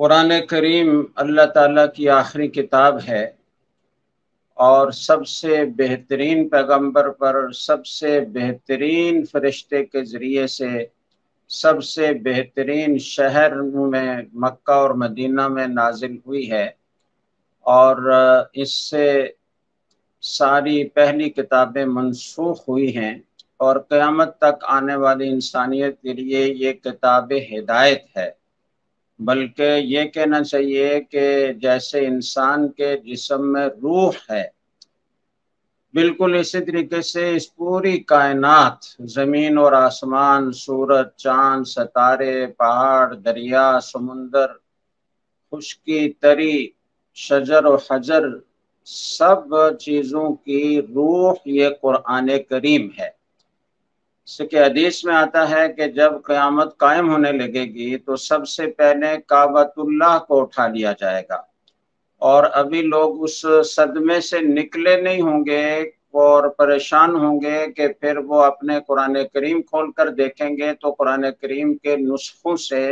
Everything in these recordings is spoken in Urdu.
قرآن کریم اللہ تعالیٰ کی آخری کتاب ہے اور سب سے بہترین پیغمبر پر سب سے بہترین فرشتے کے ذریعے سے سب سے بہترین شہر میں مکہ اور مدینہ میں نازل ہوئی ہے، اور اس سے ساری پہلی کتابیں منسوخ ہوئی ہیں، اور قیامت تک آنے والی انسانیت کے لیے یہ کتاب ہدایت ہے۔ بلکہ یہ کہنا چاہیے کہ جیسے انسان کے جسم میں روح ہے، بالکل اسی طریقے سے اس پوری کائنات، زمین اور آسمان، سورج، چاند، ستارے، پہاڑ، دریا، سمندر، خشکی، تری، شجر و حجر، سب چیزوں کی روح یہ قرآن کریم ہے۔ اس کے حدیث میں آتا ہے کہ جب قیامت قائم ہونے لگے گی تو سب سے پہلے کعبۃ اللہ کو اٹھا لیا جائے گا، اور ابھی لوگ اس صدمے سے نکلے نہیں ہوں گے اور پریشان ہوں گے کہ پھر وہ اپنے قرآن کریم کھول کر دیکھیں گے تو قرآن کریم کے نسخوں سے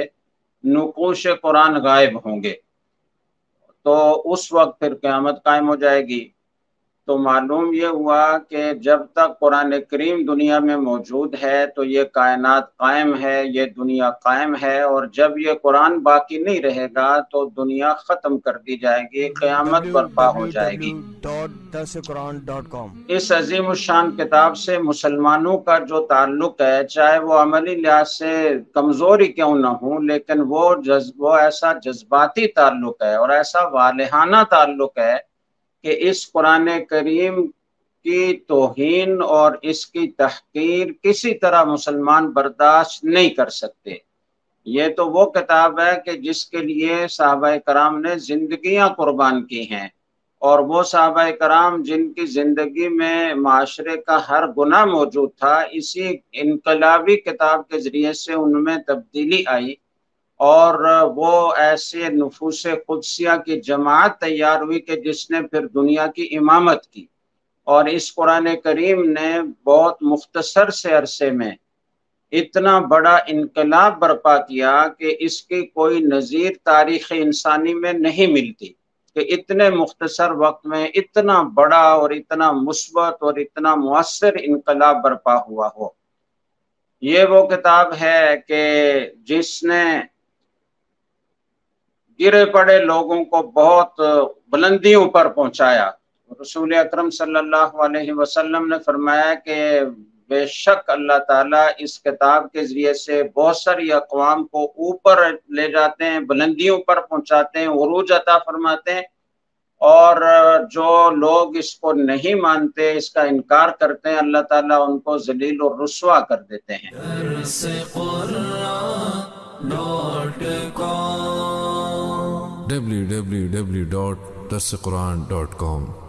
نقوش قرآن غائب ہوں گے، تو اس وقت پھر قیامت قائم ہو جائے گی۔ تو معلوم یہ ہوا کہ جب تک قرآن کریم دنیا میں موجود ہے تو یہ کائنات قائم ہے، یہ دنیا قائم ہے، اور جب یہ قرآن باقی نہیں رہے گا تو دنیا ختم کر دی جائے گی، قیامت برپا ہو جائے گی۔ اس عظیم الشان کتاب سے مسلمانوں کا جو تعلق ہے، چاہے وہ عملی لحاظ سے کمزوری کیوں نہ ہو، لیکن وہ ایسا جذباتی تعلق ہے اور ایسا والہانہ تعلق ہے کہ اس قرآن کریم کی توہین اور اس کی تحقیر کسی طرح مسلمان برداشت نہیں کر سکتے۔ یہ تو وہ کتاب ہے کہ جس کے لیے صحابہ کرام نے زندگیاں قربان کی ہیں، اور وہ صحابہ کرام جن کی زندگی میں معاشرے کا ہر گناہ موجود تھا، اسی انقلابی کتاب کے ذریعے سے ان میں تبدیلی آئی، اور وہ ایسے نفوس قدسیہ کی جماعت تیار ہوئی کہ جس نے پھر دنیا کی امامت کی، اور اس قرآن کریم نے بہت مختصر سے عرصے میں اتنا بڑا انقلاب برپا کیا کہ اس کی کوئی نظیر تاریخ انسانی میں نہیں ملتی کہ اتنے مختصر وقت میں اتنا بڑا اور اتنا مثبت اور اتنا مؤثر انقلاب برپا ہوا ہو۔ یہ وہ کتاب ہے کہ جس نے گرے پڑے لوگوں کو بہت بلندیوں پر پہنچایا۔ رسول اکرم صلی اللہ علیہ وسلم نے فرمایا کہ بے شک اللہ تعالیٰ اس کتاب کے ذریعے سے بہت ساری اقوام کو اوپر لے جاتے ہیں، بلندیوں پر پہنچاتے ہیں، عروج عطا فرماتے ہیں، اور جو لوگ اس کو نہیں مانتے، اس کا انکار کرتے ہیں، اللہ تعالیٰ ان کو ذلیل اور رسوا کر دیتے ہیں۔ www.darsequran.com